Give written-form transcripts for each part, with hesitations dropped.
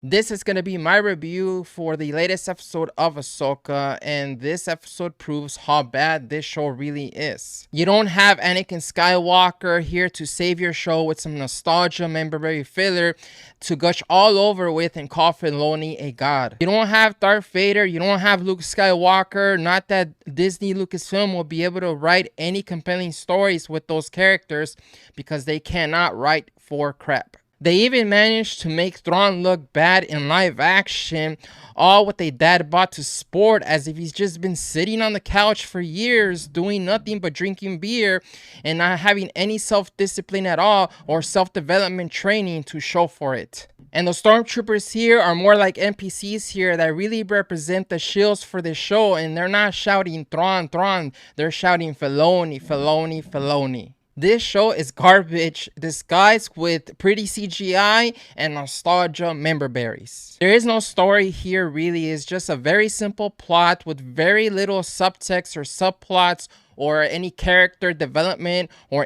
This is going to be my review for the latest episode of Ahsoka, and this episode proves how bad this show really is. You don't have Anakin Skywalker here to save your show with some nostalgia memorabilia filler to gush all over with and call Filoni a god. You don't have Darth Vader, you don't have Luke Skywalker, not that Disney Lucasfilm will be able to write any compelling stories with those characters because they cannot write for crap. They even managed to make Thrawn look bad in live action, all with a dad bod to sport, as if he's just been sitting on the couch for years doing nothing but drinking beer and not having any self-discipline at all or self-development training to show for it. And the stormtroopers here are more like NPCs here that really represent the shields for this show, and they're not shouting Thrawn, Thrawn, they're shouting Filoni, Filoni, Filoni. This show is garbage disguised with pretty CGI and nostalgia memberberries. There is no story here really, it's just a very simple plot with very little subtext or subplots or any character development or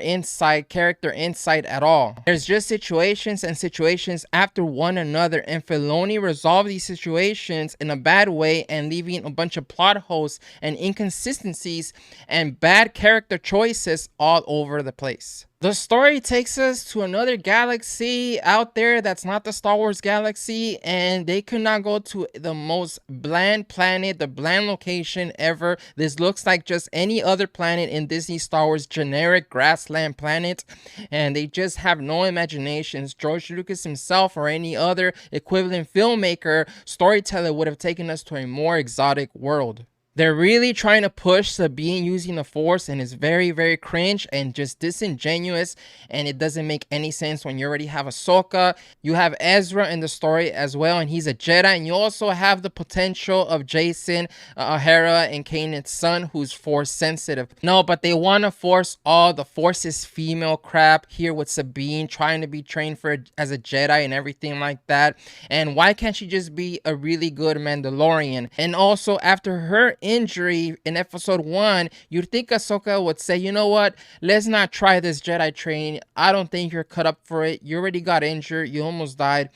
character insight at all. There's just situations and situations after one another, and Filoni resolved these situations in a bad way and leaving a bunch of plot holes and inconsistencies and bad character choices all over the place. The story takes us to another galaxy out there that's not the Star Wars galaxy, and they could not go to the most bland planet, the bland location ever. This looks like just any other planet in Disney Star Wars generic grassland planet, and they just have no imaginations. George Lucas himself or any other equivalent filmmaker, storyteller would have taken us to a more exotic world. They're really trying to push Sabine using the Force, and it's very, very cringe and just disingenuous, and it doesn't make any sense when you already have Ahsoka. You have Ezra in the story as well, and he's a Jedi, and you also have the potential of Jason, Hera, and Kanan's son, who's Force sensitive. No, but they want to force all the Force's female crap here with Sabine trying to be trained as a Jedi and everything like that. And why can't she just be a really good Mandalorian? And also, after her injury in episode 1, you'd think Ahsoka would say, you know what, let's not try this Jedi training. I don't think you're cut up for it. You already got injured, you almost died.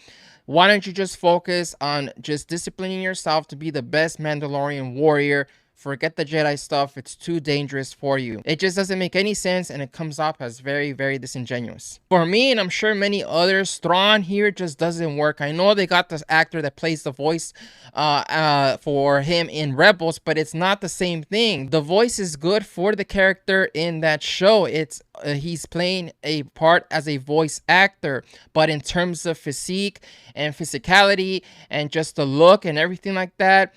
Why don't you just focus on just disciplining yourself to be the best Mandalorian warrior? Forget the Jedi stuff, it's too dangerous for you. It just doesn't make any sense, and it comes off as very, very disingenuous. For me, and I'm sure many others, Thrawn here just doesn't work. I know they got this actor that plays the voice for him in Rebels, but it's not the same thing. The voice is good for the character in that show. He's playing a part as a voice actor, but in terms of physique and physicality and just the look and everything like that,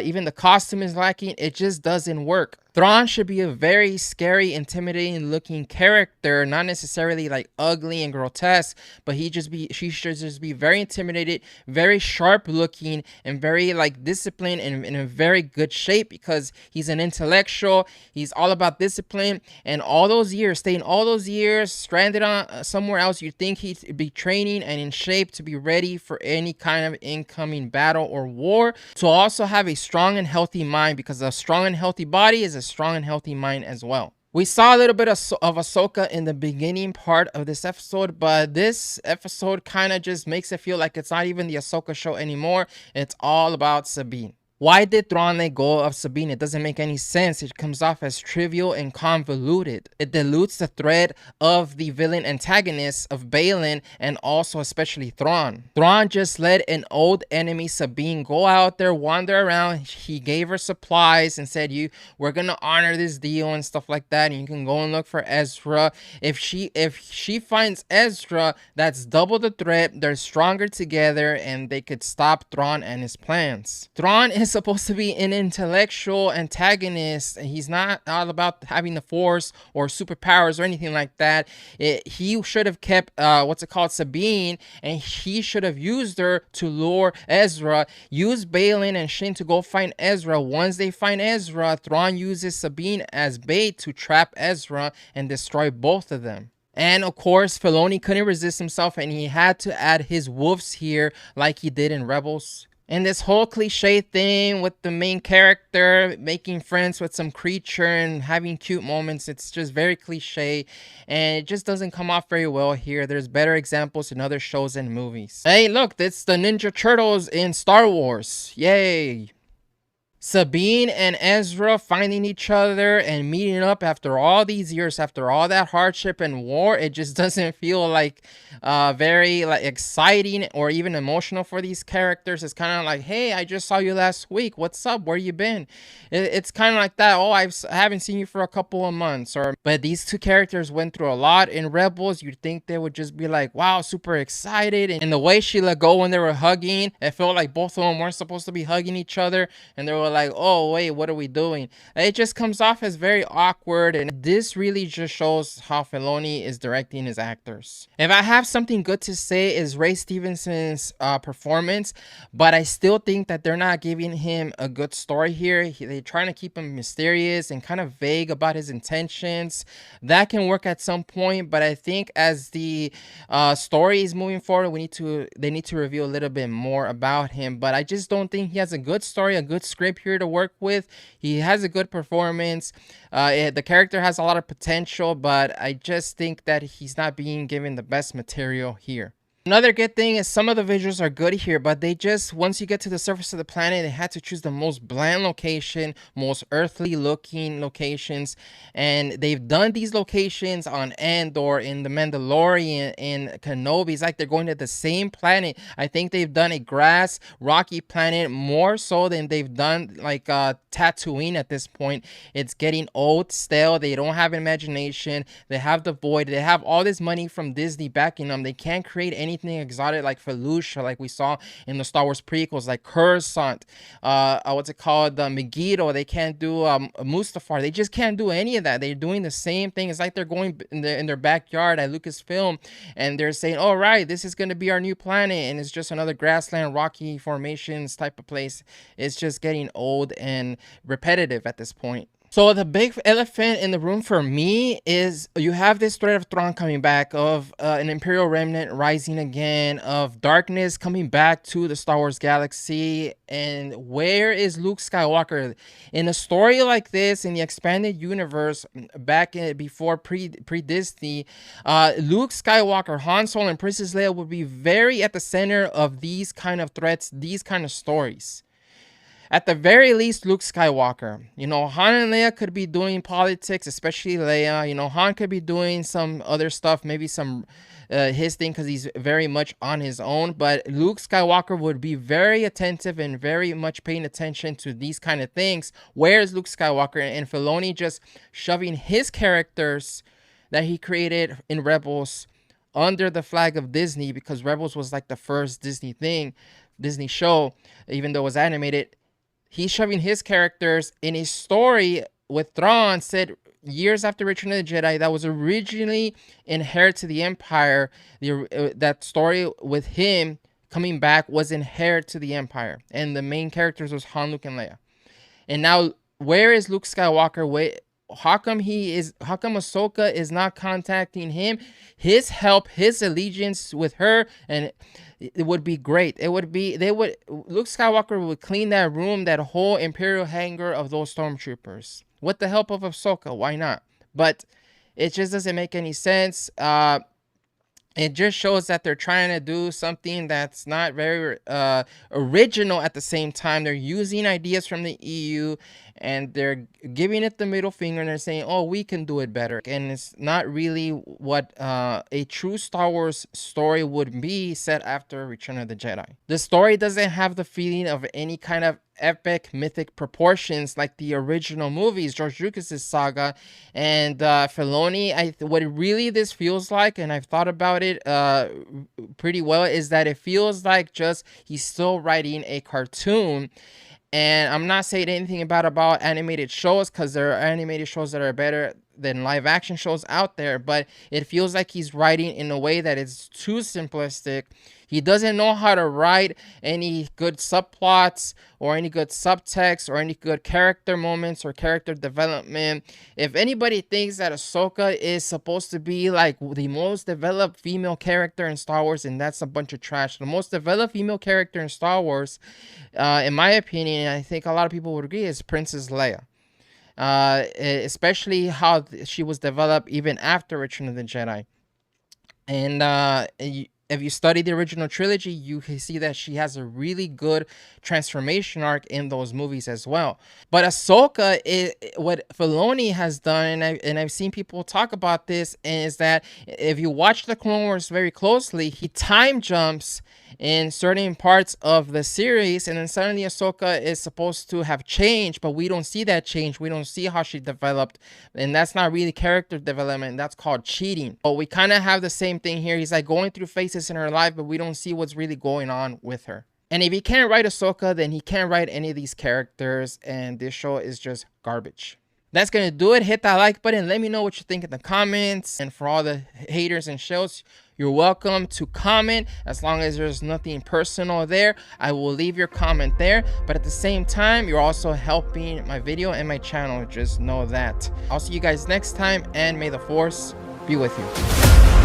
even the costume is lacking. It just doesn't work. Thrawn should be a very scary, intimidating looking character, not necessarily like ugly and grotesque, but she should just be very intimidated, very sharp looking, and very like disciplined and in a very good shape, because he's an intellectual. He's all about discipline, and staying all those years stranded on somewhere else, you'd think he'd be training and in shape to be ready for any kind of incoming battle or war, to also have a strong and healthy mind, because a strong and healthy body is a strong and healthy mind as well. We saw a little bit of Ahsoka in the beginning part of this episode, but this episode kind of just makes it feel like it's not even the Ahsoka show anymore. It's all about Sabine. Why did Thrawn let go of Sabine? It doesn't make any sense. It comes off as trivial and convoluted. It dilutes the thread of the villain antagonists of Bane and also especially Thrawn. Thrawn just let an old enemy, Sabine, go out there, wander around. He gave her supplies and said, we're gonna honor this deal and stuff like that, and you can go and look for Ezra. If she finds Ezra, that's double the threat. They're stronger together, and they could stop Thrawn and his plans. Thrawn is supposed to be an intellectual antagonist. He's not all about having the Force or superpowers or anything like that. He should have kept Sabine, and he should have used her to lure Ezra. Use Bane and Shin to go find Ezra. Once they find Ezra, Thrawn uses Sabine as bait to trap Ezra and destroy both of them. And of course, Filoni couldn't resist himself, and he had to add his wolves here like he did in Rebels. And this whole cliche thing with the main character making friends with some creature and having cute moments, it's just very cliche and it just doesn't come off very well here. There's better examples in other shows and movies. Hey, look, it's the Ninja Turtles in Star Wars. Yay. Sabine and Ezra finding each other and meeting up after all these years, after all that hardship and war. It just doesn't feel like very like exciting or even emotional for these characters. It's kind of like, hey, I just saw you last week. What's up? Where you been? It's kind of like that. Oh, I haven't seen you for a couple of months. But these two characters went through a lot in Rebels. You'd think they would just be like, wow, super excited. And the way she let go when they were hugging, it felt like both of them weren't supposed to be hugging each other. And they were like, oh wait, what are we doing? It just comes off as very awkward, and this really just shows how Filoni is directing his actors. If I have something good to say, is Ray Stevenson's performance, but I still think that they're not giving him a good story here. They're trying to keep him mysterious and kind of vague about his intentions. That can work at some point, but I think as the story is moving forward, they need to reveal a little bit more about him. But I just don't think he has a good story, a good script here to work with. He has a good performance. The character has a lot of potential, but I just think that he's not being given the best material here. Another good thing is some of the visuals are good here, but they just, once you get to the surface of the planet, they had to choose the most bland location, most earthly looking locations. And they've done these locations on Andor, in The Mandalorian, in Kenobi. It's like they're going to the same planet. I think they've done a grass, rocky planet more so than they've done like Tatooine at this point. It's getting old, stale. They don't have imagination. They have the void. They have all this money from Disney backing them. They can't create anything exotic like Felucia, like we saw in the Star Wars prequels, like Coruscant, what's it called, Megiddo. They can't do Mustafar. They just can't do any of that. They're doing the same thing. It's like they're going in their backyard at Lucasfilm and they're saying, all right, this is going to be our new planet, and it's just another grassland, rocky formations type of place. It's just getting old and repetitive at this point. So the big elephant in the room for me is you have this threat of Thrawn coming back, of an Imperial remnant rising again, of darkness coming back to the Star Wars galaxy. And where is Luke Skywalker? In a story like this, in the expanded universe, back before pre-Disney, Luke Skywalker, Han Solo, and Princess Leia would be very at the center of these kind of threats, these kind of stories. At the very least, Luke Skywalker. You know, Han and Leia could be doing politics, especially Leia. You know, Han could be doing some other stuff, maybe some his thing, because he's very much on his own. But Luke Skywalker would be very attentive and very much paying attention to these kind of things. Where is Luke Skywalker? And Filoni just shoving his characters that he created in Rebels under the flag of Disney, because Rebels was like the first Disney show, even though it was animated. He's shoving his characters in a story with Thrawn said years after Return of the Jedi that was originally in Heir to the Empire. That story with him coming back was in Heir to the Empire. And the main characters was Han, Luke, and Leia. And now, where is Luke Skywalker? How come Ahsoka is not contacting him? His help, his allegiance with her, and it would be great. Luke Skywalker would clean that room, that whole Imperial hangar of those stormtroopers. With the help of Ahsoka, why not? But it just doesn't make any sense. It just shows that they're trying to do something that's not very original at the same time. They're using ideas from the EU and they're giving it the middle finger and they're saying, oh, we can do it better. And it's not really what a true Star Wars story would be set after Return of the Jedi. The story doesn't have the feeling of any kind of epic mythic proportions like the original movies, George Lucas's saga. And Filoni, what really this feels like, and I've thought about it pretty well, is that it feels like just he's still writing a cartoon. And I'm not saying anything about animated shows, because there are animated shows that are better than live action shows out there, but it feels like he's writing in a way that is too simplistic. He doesn't know how to write any good subplots or any good subtext or any good character moments or character development. If anybody thinks that Ahsoka is supposed to be like the most developed female character in Star Wars, and that's a bunch of trash. The most developed female character in Star Wars, in my opinion, I think a lot of people would agree, is Princess Leia. Especially how she was developed even after Return of the Jedi. And if you study the original trilogy, you can see that she has a really good transformation arc in those movies as well. But Ahsoka, what Filoni has done, and I've seen people talk about this, is that if you watch the Clone Wars very closely, he time jumps in certain parts of the series, and then suddenly Ahsoka is supposed to have changed, but we don't see that change. We don't see how she developed, and that's not really character development. That's called cheating. But we kind of have the same thing here. He's like going through phases in her life, but we don't see what's really going on with her. And if he can't write Ahsoka, then he can't write any of these characters, and this show is just garbage. That's gonna do it. Hit that like button. Let me know what you think in the comments. And for all the haters and shows, you're welcome to comment. As long as there's nothing personal there, I will leave your comment there. But at the same time, you're also helping my video and my channel. Just know that. I'll see you guys next time, and may the Force be with you.